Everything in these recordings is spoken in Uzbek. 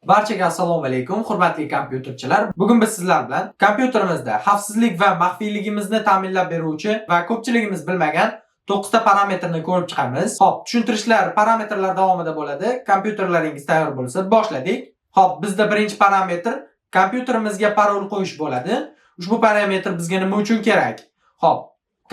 Barchaga assalomu alaykum, hurmatli kompyuterchilar. Bugun biz sizlar bilan kompyuterimizda xavfsizlik va maxfiyligimizni ta'minlab beruvchi va ko'pchiligimiz bilmagan 9 ta parametrni ko'rib chiqamiz. Xo'p, tushuntirishlar parametrlar davomida bo'ladi. Kompyuterlaringiz tayyor bo'lsa, boshladik. Xo'p, bizda birinchi parametr kompyuterimizga parol qo'yish bo'ladi. Ushbu parametr bizga nima uchun kerak? Xo'p,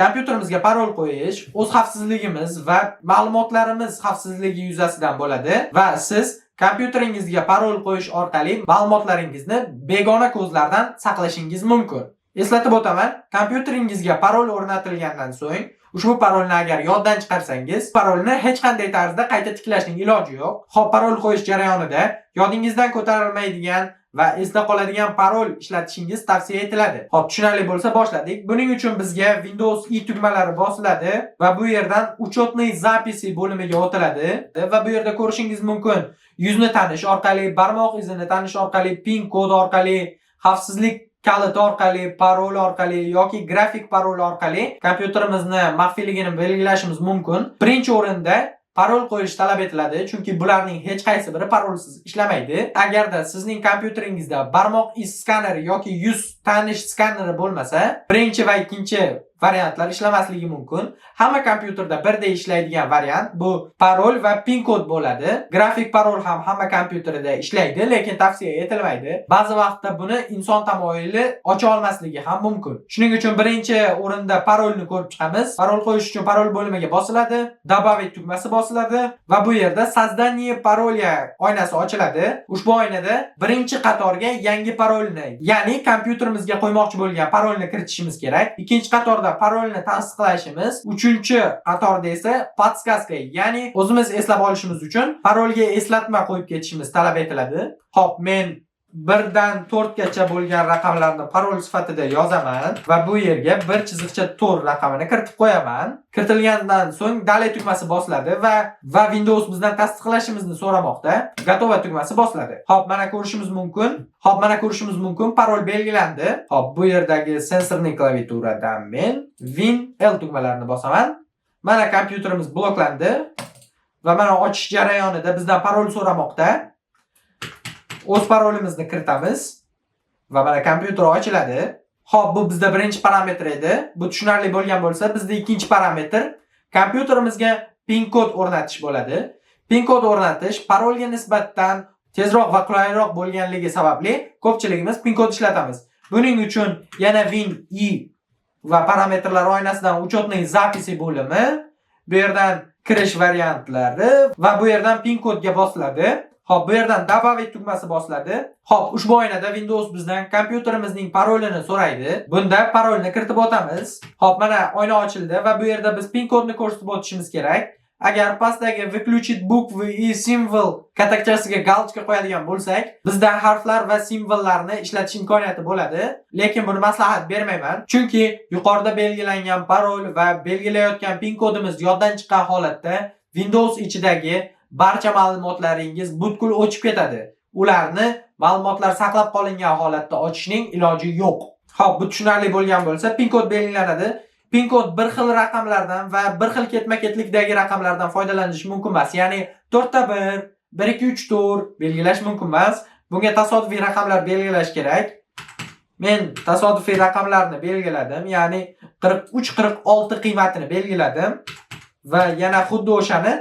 kompyuterimizga parol qo'yish o'z xavfsizligimiz va ma'lumotlarimiz xavfsizligi yuzasidan bo'ladi va siz kompyuteringizga parol qo'yish orqali ma'lumotlaringizni begona ko'zlardan saqlashingiz mumkin. Eslatib o'taman, kompyuteringizga parol o'rnatilgandan so'ng ushbu parolni agar yoddan chiqarsangiz, parolni hech qanday tarzda qayta tiklashning iloji yo'q. Xo'p, parol qo'yish jarayonida yodingizdan ko'tarilmaydigan va esda qoladigan parol ishlatishingiz tavsiya etiladi. Xo'p, tushunarli bo'lsa boshladik. Buning uchun bizga Windows I tugmalari bosiladi va bu yerdan uchotniy zapisi bo'limiga o'tiladi va bu yerda ko'rishingiz mumkin, yuzni tanish orqali, barmoq izini tanish orqali, pin kod orqali, xavfsizlik kalit orqali, parol orqali yoki grafik parol orqali kompyuterimizni maxfiyligini belgilashimiz mumkin. Birinchi o'rinda parol qo'yish talab etiladi, chunki bularning hech qaysi biri parolsiz ishlamaydi. Agarda sizning kompyuteringizda barmoq iz skaneri yoki yuz tanish skaneri bo'lmasa, birinchi va ikkinchi variantlar ishlamasligi mumkin. Hamma kompyuterda birdek ishlaydigan variant bu parol va pin kod bo'ladi. Grafik parol ham hamma kompyuterda ishlaydi, lekin tavsiya etilmaydi. Ba'zi vaqtda buni inson tamoyili ocha olmasligi ham mumkin. Shuning uchun birinchi o'rinda parolni ko'rib chiqamiz. Parol qo'yish uchun parol bo'limiga bosiladi, добавить tugmasi bosiladi va bu yerda создание пароля oynasi ochiladi. Ushbu oynada birinchi qatorga yangi parolni, ya'ni kompyuterimizga qo'ymoqchi bo'lgan parolni kiritishimiz kerak. Ikkinchi qatorda parolni tasdiqlashimiz, uchinchi qatorda esa podskaska, ya'ni o'zimiz eslab olishimiz uchun parolga eslatma qo'yib ketishimiz talab etiladi. Xo'p, men 1 dan 4 gacha bo'lgan raqamlarni parol sifatida yozaman va bu yerga bir chiziqcha 4 raqamini kiritib qo'yaman. Kiritilgandan so'ng Dalay tugmasi bosiladi va Windows bizdan tasdiqlashimizni so'ramoqda. Готово tugmasi bosiladi. Xo'p, mana ko'rishimiz mumkin, parol belgilandi. Xo'p, bu yerdagi sensorning klaviaturadan men Win L tugmalarini bosaman. Mana kompyuterimiz bloklandi va mana ochish jarayonida bizdan parol so'ramoqda. O'z parolimizni kiritamiz va mana kompyuter ochiladi. Xo'p, bu bizda birinchi parametr edi. Bu tushunarli bo'lgan bo'lsa, bizda ikkinchi parametr kompyuterimizga pin kod o'rnatish bo'ladi. Pin kod o'rnatish parolga nisbatan tezroq va qulayroq bo'lganligi sababli ko'pchiligimiz pin kod ishlatamiz. Buning uchun yana Win I va parametrlar oynasidan uchotniy zapisi bo'limi, bu yerdan kirish variantlari va bu yerdan pin kodga bosiladi. Xo'p, bu yerdan добавить tugmasi bosiladi. Xo'p, ushbu oynada Windows bizdan kompyuterimizning parolini so'raydi. Bunda parolni kiritib o'tamiz. Xo'p, mana oyna ochildi va bu yerda biz pin kodni ko'rsatib o'tishimiz kerak. Agar pastdagi выключить буквы и символ katakchasiga galочка qo'yadigan bo'lsak, bizda harflar va simvollarni ishlatish imkoniyati bo'ladi. Lekin buni maslahat bermayman, chunki yuqorida belgilangan parol va belgilayotgan pin kodimiz yoddan chiqqan holatda Windows ichidagi barcha ma'lumotlaringiz butkul o'chib ketadi. Ularni ma'lumotlar saqlab qolingan holatda ochishning iloji yo'q. Xo'p, bu tushunarli bo'lgan bo'lsa, pin kod belgilanadi. Pin kod bir xil raqamlardan va bir xil ketma-ketlikdagi raqamlardan foydalanish mumkin emas. Ya'ni 4 ta 1, 1 2 3 4 belgilash mumkin emas. Bunga tasodifiy raqamlar belgilash kerak. Men tasodifiy raqamlarni belgiladim, ya'ni 43 46 qiymatini belgiladim va yana xuddi o'shani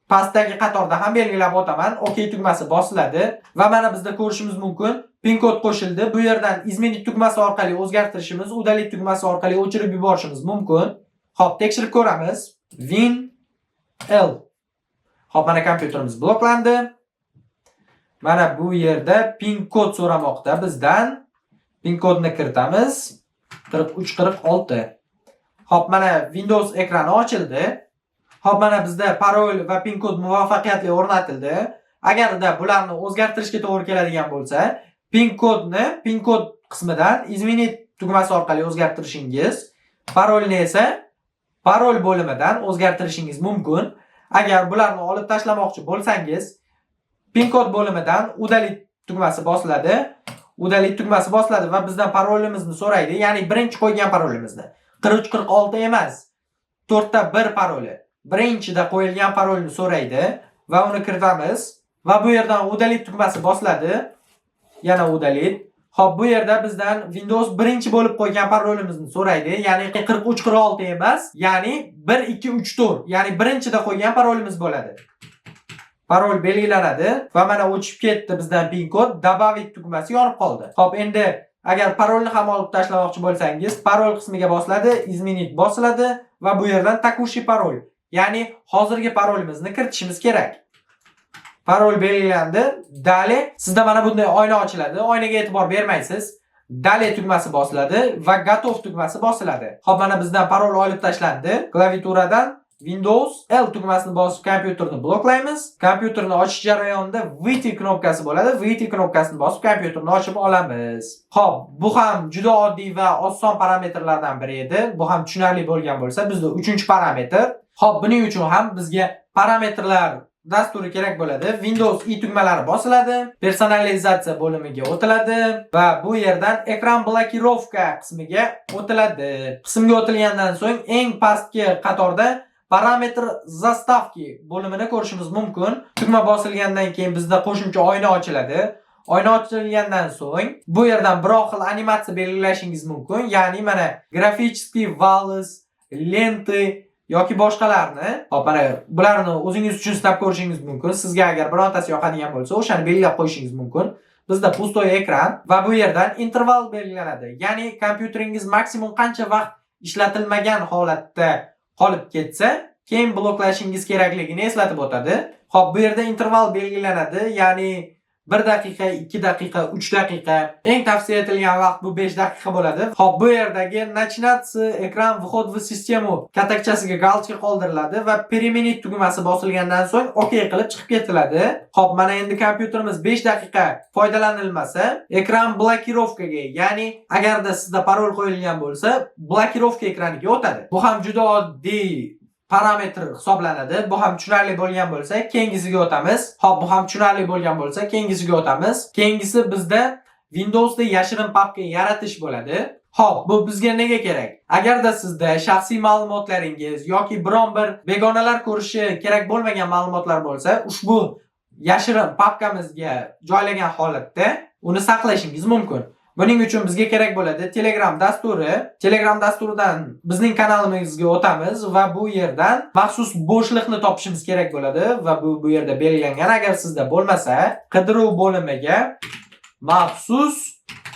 pastdagi qatorda ham belgilab o'taman. OK tugmasi bosiladi va mana bizda ko'rishimiz mumkin, pin kod qo'shildi. Bu yerdan izmenit tugmasi orqali o'zgartirishimiz, udalit tugmasi orqali o'chirib yuborishimiz mumkin. Xo'p, tekshirib ko'ramiz. Win L. Xo'p, mana kompyuterimiz bloklandi. Mana bu yerda pin kod so'ramoqda bizdan. Pin kodni kiritamiz. 43 46. Xo'p, mana Windows ekrani ochildi. Xo'p, mana bizda parol va pin kod muvaffaqiyatli o'rnatildi. Agarda bularni o'zgartirishga to'g'ri keladigan bo'lsa, pin kod qismidan izmenit tugmasi orqali o'zgartirishingiz, parolni esa parol bo'limidan o'zgartirishingiz mumkin. Agar bularni olib tashlamoqchi bo'lsangiz, pin kod bo'limidan udalit tugmasi bosiladi. Udalit tugmasi bosiladi va bizdan parolimizni so'raydi, ya'ni birinchi qo'ygan parolimizni. 43 46 emas, 4 ta 1 paroli. Birinchida qo'yilgan parolni so'raydi va uni kiritamiz. va bu yerdan udalить tugmasi bosiladi. Yana udalить. Xo'p, bu yerda bizdan Windows birinchi bo'lib qo'ygan parolimizni so'raydi. Ya'ni 4346 emas, ya'ni 1234. Ya'ni birinchida qo'ygan parolimiz bo'ladi. Parol belgilanadi va mana o'chib ketdi bizdan pin kod. Добавить tugmasi yonib qoldi. Xo'p, endi agar parolni ham olib tashlamoqchi bo'lsangiz, parol qismiga bosiladi, изменить bosiladi va bu yerdan текущий parol, ya'ni hozirgi parolimizni kiritishimiz kerak. Parol belgilandi. Daley sizda mana bunday oyna ochiladi. Oynaga e'tibor bermaysiz. Daley tugmasi bosiladi va готов tugmasi bosiladi. Xo'p, mana bizdan parol olib tashlandi. Klaviaturadan Windows L tugmasini bosib kompyuterni bloklaymiz. Kompyuterni ochish jarayonida VT knopkasi bo'ladi. VT knopkasini bosib kompyuterni ochib olamiz. Xo'p, bu ham juda oddiy va oson parametrlardan biri edi. Bu ham tushunarli bo'lgan bo'lsa, bizda 3-parametr. Xo'p, buning uchun ham bizga parametrlar dasturi kerak bo'ladi. Windows i tugmalari bosiladi, personalizatsiya bo'limiga o'tiladi va bu yerdan ekran blokirovka qismiga o'tiladi. Qismga o'tilgandan so'ng eng pastki qatorda parametr zastavki bo'limini ko'rishimiz mumkin. Tugma bosilgandan keyin bizda qo'shimcha oyna ochiladi. Oyna ochilgandan so'ng bu yerdan bir xil animatsiya belgilashingiz mumkin. Ya'ni mana graficheskiy valz, lenty yoki boshqalarni. Hop, mana bularni o'zingiz uchun sinab ko'rishingiz mumkin. Sizga agar birontasi yoqadigan bo'lsa, o'shani belgilab qo'yishingiz mumkin. Bizda pustoy ekran va bu yerdan interval belgilanadi. Ya'ni kompyuteringiz maksimum qancha vaqt ishlatilmagan holatda qolib ketsa, keyin bloklashingiz kerakligini eslatib o'tadi. Hop, bu yerda interval belgilanadi. Ya'ni 1 daqiqa, 2 daqiqa, 3 daqiqa. Eng tavsiya etilgan vaqt bu 5 daqiqa bo'ladi. Xo'p, bu yerdagi начинаться ekran вход в систему katakchasiga galchka qoldiriladi va переменить tugmasi bosilgandan so'ng OK qilib chiqib ketiladi. Xo'p, mana endi kompyuterimiz 5 daqiqa foydalanilmasa, ekran blokirovkaga, ya'ni agarda sizda parol qo'yilgan bo'lsa, blokirovka ekraniga o'tadi. Bu ham juda oddiy parametr hisoblanadi. Bu ham tushunarli bo'lgan bo'lsa, keyingisiga o'tamiz. Xo'p, bu ham tushunarli bo'lgan bo'lsa, keyingisiga o'tamiz. Keyingisi bizda Windowsda yashirin papka yaratish bo'ladi. Xo'p, bu bizga nega kerak? Agarda sizda shaxsiy ma'lumotlaringiz yoki biron bir begonalar ko'rishi kerak bo'lmagan ma'lumotlar bo'lsa, ushbu yashirin papkamizga joylagan holatda uni saqlashingiz mumkin. Buning uchun bizga kerak bo'ladi Telegram dasturi. Telegram dasturidan bizning kanalimizga o'tamiz va bu yerdan maxsus bo'shliqni topishimiz kerak bo'ladi va bu yerda belgilangan. Agar sizda bo'lmasa, qidiruv bo'limiga maxsus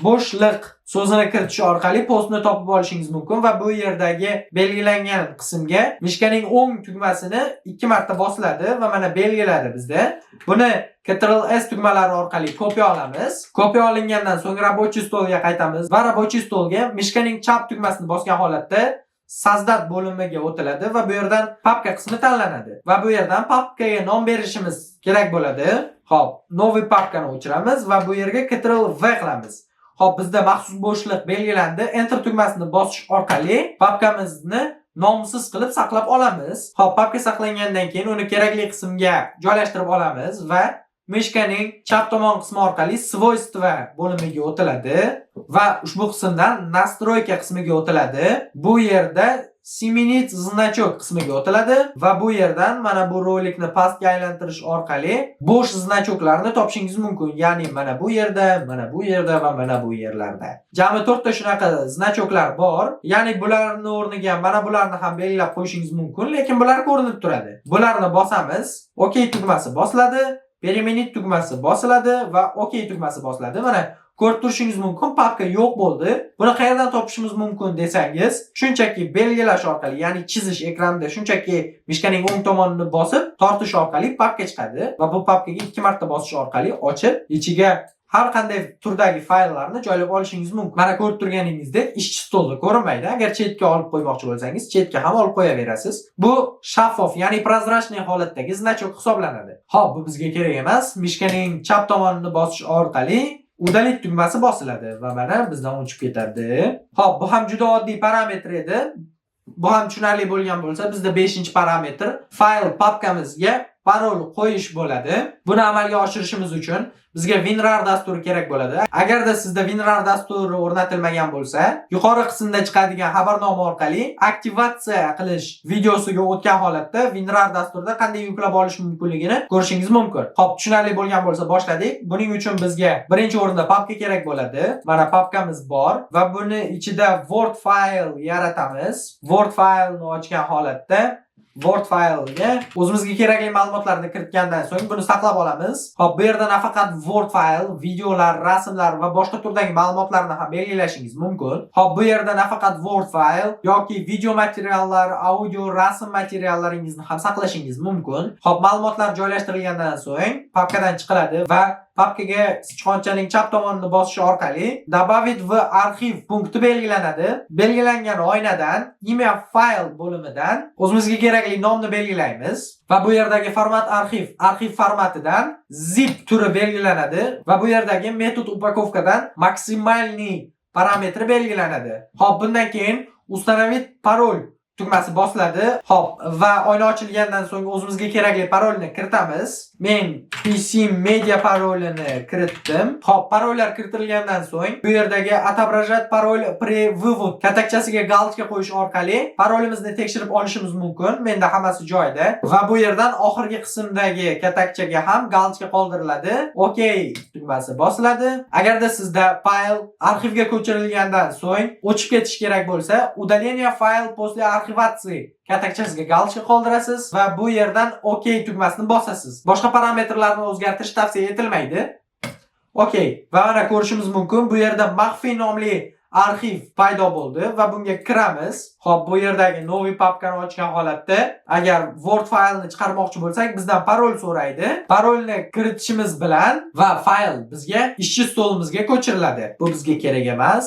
bo'shliq so'zini kiritish orqali postni topib olishingiz mumkin va bu yerdagi belgilangan qismga mishkaning o'ng tugmasini 2 marta bosiladi va mana belgiladi bizda. Buni Ctrl+S tugmalari orqali kopya olamiz. Kopya olingandan so'ng рабочий stolga qaytamiz va рабочий stolga mishkaning chap tugmasini bosgan holatda Sazdat bo'limiga o'tiladi va bu yerdan papka qismi tanlanadi. Va bu yerdan papkaga nom berishimiz kerak bo'ladi. Xo'p, новый papkani o'chiramiz va bu yerga Ctrl+V qilamiz. Xo'p, bizda maxsus bo'shliq belgilandi. Enter tugmasini bosish orqali papkamizni nomsiz qilib saqlab olamiz. Xo'p, papka saqlangandan keyin uni kerakli qismga joylashtirib olamiz va mishkaning chap tomon qismi orqali свойства bo'limiga o'tiladi va ushbu qismdan настройка qismiga o'tiladi. Bu yerda Сменить значок qismiga o'tiladi va bu yerdan mana bu rolikni pastga aylantirish orqali bo'sh значокlarni topishingiz mumkin. Ya'ni mana bu yerda, mana bu yerda va mana bu yerlarda. Jami 4 ta shunaqa значокlar bor. Ya'ni bularning o'rniga mana bularni ham belgilab qo'yishingiz mumkin, lekin bular ko'rinib turadi. Bularni bosamiz, OK tugmasi bosiladi, переменить tugmasi bosiladi va OK tugmasi bosiladi. Mana ko'rib turishingiz mumkin, papka yo'q bo'ldi. Buni qayerdan topishimiz mumkin desangiz, shunchaki belgilash orqali, ya'ni chizish ekranda shunchaki mishkaning o'ng tomonini bosib, tortish orqali papka chiqadi va bu papkaga 2 marta bosish orqali ochib, ichiga har qanday turdagi fayllarni joylab olishingiz mumkin. Mana ko'rib turganingizdek, ishchi stolda ko'rinmaydi. Agar chetga olib qo'ymoqchi bo'lsangiz, chetga ham olib qo'yaverasiz. Bu shaffof, ya'ni prozrachniy holatdagi значок hisoblanadi. Xo'p, bu bizga kerak emas. Mishkaning chap tomonini bosish orqali udalить tugmasi bosiladi va mana bizdan o'chib ketadi. Xo'p, bu ham juda oddiy parametr edi. Bu ham tushunarli bo'lgan bo'lsa, bizda 5-parametr fayl papkamizga parol qo'yish bo'ladi. Buni amalga oshirishimiz uchun bizga WinRAR dasturi kerak bo'ladi. Agarda sizda WinRAR dasturi o'rnatilmagan bo'lsa, yuqori qismda chiqadigan xabarnoma orqali aktivatsiya qilish videosiga o'tgan holatda WinRAR dasturida qanday yuklab olish mumkinligini ko'rishingiz mumkin. Xo'p, tushunarli bo'lgan bo'lsa boshladik. Buning uchun bizga birinchi o'rinda papka kerak bo'ladi. Mana papkamiz bor va buni ichida Word fayl yaratamiz. Word faylni ochgan holatda Word faylga o'zimizga kerakli ma'lumotlarni kiritgandan so'ng buni saqlab olamiz. Xo'p, bu yerda nafaqat Word fayl, videolar, rasmlar va boshqa turdagi ma'lumotlarni ham belgilashingiz mumkin. Xo'p, bu yerda nafaqat Word fayl yoki video materiallar, audio, rasm materiallaringizni ham saqlashingiz mumkin. Xo'p, ma'lumotlar joylashtirilgandan so'ng papkadan chiqiladi va papkaga sichqonchaning chap tomonini bosish orqali Добавить в arxiv punkti belgilanadi. Belgilangan oynadan email fayl bo'limidan o'zimizga kerakli nomni belgilaymiz va bu yerdagi format arxiv formatidan zip turi belgilanadi va bu yerdagi metod upakovkadan maksimalniy parametri belgilanadi. Xo'p, bundan keyin установить parol tugmasi bosiladi. Xo'p, va oyna ochilgandan so'ng o'zimizga kerakli parolni kiritamiz. Men PC media parolini kiritdim. Xo'p, parollar kiritilgandan so'ng bu yerdagi отображать parol при вывод katakchasiga galочка qo'yish orqali parolimizni tekshirib olishimiz mumkin. Menda hammasi joyida va bu yerdan oxirgi qismdagi katakchaga ham galочка qoldiriladi. OK tugmasi bosiladi. Agarda sizda fayl arxivga ko'chirilgandan so'ng o'chib ketish kerak bo'lsa, удаление файл после архивации katakchasiga galочка qoldirasiz va bu yerdan OK tugmasini bosasiz. Boshqa parametrlarni o'zgartirish tavsiya etilmaydi. OK, va mana ko'rishimiz mumkin, bu yerda maxfiy nomli arxiv paydo bo'ldi va bunga kiramiz. Xo'p, bu yerdagi новый papkani ochgan holatda agar Word faylni chiqarmoqchi bo'lsak, bizdan parol so'raydi. Parolni kiritishimiz bilan va fayl bizga ishchi stolimizga ko'chiriladi. Bu bizga kerak emas.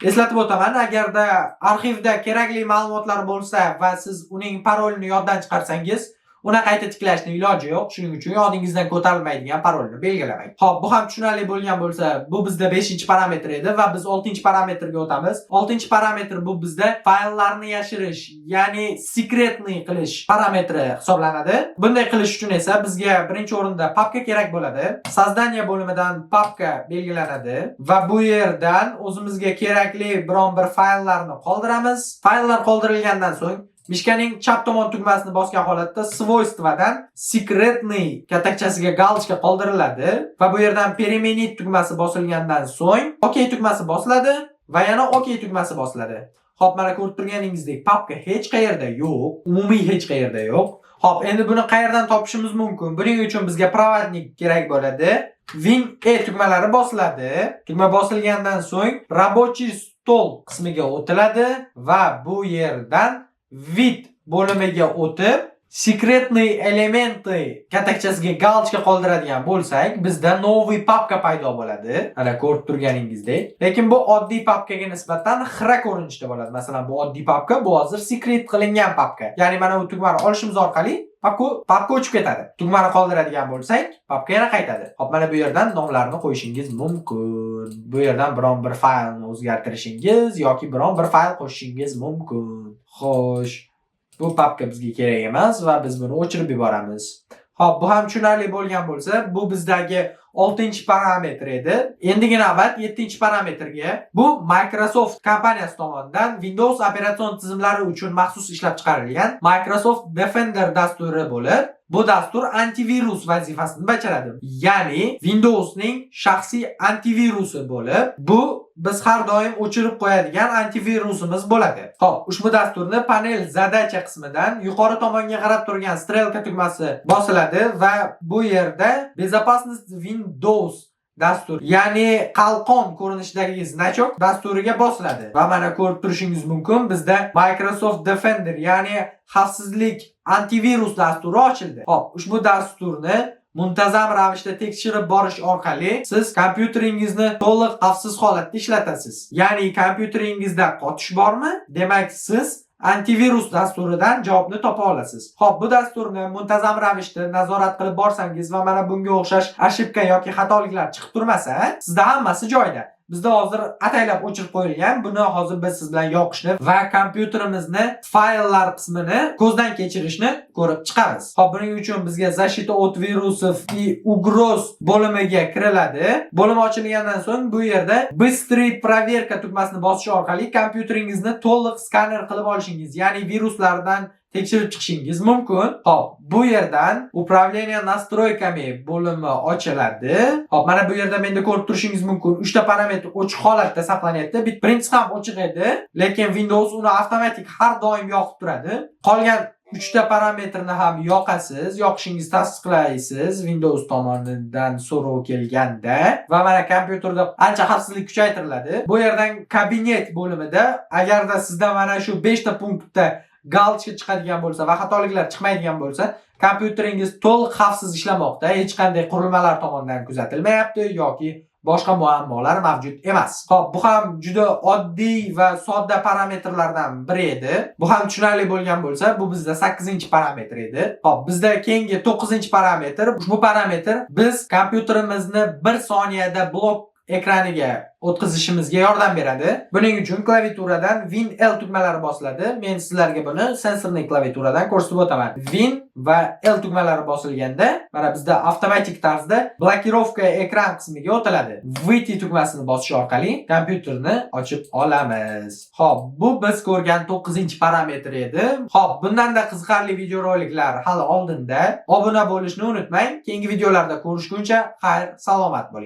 Eslatib o'taman, agarda arxivda kerakli ma'lumotlar bo'lsa va siz uning parolini yoddan chiqarsangiz, uni qayta tiklashning iloji yo'q. Shuning uchun yodingizdan ko'tarilmaydigan parolni belgilamang. Xo'p, bu ham tushunarli bo'lgan bo'lsa, bu bizda 5-parametr edi va biz 6-parametrga o'tamiz. 6-parametr bu bizda fayllarni yashirish, ya'ni secretly qilish parametri hisoblanadi. Bunday qilish uchun esa bizga birinchi o'rinda papka kerak bo'ladi. Создание bo'limidan papka belgilanadi va bu yerdan o'zimizga kerakli biron bir fayllarni qoldiramiz. Fayllar qoldirilgandan so'ng mishkaning chap tomon tugmasini bosgan holatda свойствоdan secretly katakchasiga galочка qoldiriladi va bu yerdan переменить tugmasi bosilgandan so'ng OK tugmasi bosiladi va yana OK tugmasi bosiladi. Xo'p, mana ko'rib turganingizdek papka hech qayerda yo'q, umumiy hech qayerda yo'q. Xo'p, endi buni qayerdan topishimiz mumkin? Buning uchun bizga проводник kerak bo'ladi. Win-E tugmalari bosiladi. Tugma bosilgandan so'ng рабочий stol qismiga o'tiladi va bu yerdan vid bo'limiga o'tib secretly elementi katakchasiga galочка qoldiradigan bo'lsak, bizda новый papka paydo bo'ladi. Mana ko'rib turganingizdek. Lekin bu oddiy papkaga nisbatan xira ko'rinishda bo'ladi. Masalan, bu oddiy papka, bu hozir secret qilingan papka. Ya'ni mana bu tugmani olishimiz orqali papka o'chib ketadi. Tugmani qoldiradigan bo'lsak, papka yana qaytadi. Hop, mana bu yerdan nomlarni qo'yishingiz mumkin. Bu yerdan biron bir faylni o'zgartirishingiz yoki biron bir fayl qo'shishingiz mumkin. Xo'sh, bu papka bizga kerak emas va biz buni o'chirib yuboramiz. Xo'p, bu ham tushunarli bo'lgan bo'lsa, bu bizdagi 6-parametr edi. Endigi navbat 7-parametrga. Bu Microsoft kompaniyasi tomonidan Windows operatsion tizimlari uchun maxsus ishlab chiqarilgan Microsoft Defender dasturi bo'lib, bu dastur antivirus vazifasini bajaradi. Ya'ni Windowsning shaxsiy antivirusi bo'lib, bu biz har doim o'chirib qo'yadigan antivirusimiz bo'ladi. Xo'p, ushbu dasturni panel zadacha qismidan yuqori tomonga qarab turgan strelka tugmasi bosiladi va bu yerda безопасность Windows dastur, ya'ni qalqon ko'rinishidagi значок dasturiga bosiladi. Va mana ko'rib turishingiz mumkin, bizda Microsoft Defender, ya'ni xavfsizlik antivirus dasturi ochildi. Xo'p, ushbu dasturni muntazam ravishda tekshirib borish orqali siz kompyuteringizni to'liq xavfsiz holatda ishlatasiz. Ya'ni kompyuteringizda qotish bormi? Demak, siz antivirus dasturidan javobni topa olasiz. Xo'p, bu dasturni muntazam ravishda nazorat qilib borsangiz va mana bunga o'xshash ошибка yoki xatoliklar chiqib turmasa, sizda hammasi joyida. bizda hozir ataylab o'chirib qo'yilgan. Buni hozir biz siz bilan yoqishni va kompyuterimizni fayllar qismini ko'zdan kechirishni ko'rib chiqamiz. Xo'p, buning uchun bizga защита от вирусов и угроз bo'limiga kiriladi. Bo'lim ochilgandan so'ng bu yerda быстрый проверка tugmasini bosish orqali kompyuteringizni to'liq skaner qilib olishingiz, ya'ni viruslardan tekshirib chiqishingiz mumkin. Xo'p, bu yerdan управление настройками bo'limi ochiladi. Xo'p, mana bu yerda menda ko'rib turishingiz mumkin. 3 ta parametr ochiq holatda saqlanyapti. Birinchisi ham ochiq edi, lekin Windows uni avtomatik har doim yoqib turadi. Qolgan 3 ta parametrni ham yoqasiz, yoqishingizni tasdiqlaysiz Windows tomonidan so'rov kelganda va mana kompyuterda ancha xavfsizlik kuchaytiriladi. Bu yerdan kabinet bo'limida agarda sizda mana shu 5 ta punktda galchka chiqadigan bo'lsa va xatoliklar chiqmaydigan bo'lsa, kompyuteringiz to'liq xavfsiz ishlamoqda, hech qanday qurilmalar tomonidan kuzatilmayapti yoki boshqa muammolar mavjud emas. Xo'p, bu ham juda oddiy va sodda parametrlardan biri edi. Bu ham tushunarli bo'lgan bo'lsa, bu bizda 8-parametr edi. Xo'p, bizda keyingi 9-parametr. Ushbu parametr biz kompyuterimizni 1 soniyada blok ekraniga o'tkazishimizga yordam beradi. Buning uchun klaviaturadan Win L tugmalari bosiladi. Men sizlarga buni sensorli klaviaturadan ko'rsatib o'taman. Win va L tugmalari bosilganda mana bizda avtomatik tarzda blokirovka ekran qismiga o'tiladi. Выйти tugmasini bosish orqali kompyuterni ochib olamiz. Xo'p, bu biz ko'rgan 9-parametr edi. Xo'p, bundan-da qiziqarli videoroliklar hali oldinda. Obuna bo'lishni unutmang. Keyingi videolarda ko'rishguncha xayr, salomat bo'ling.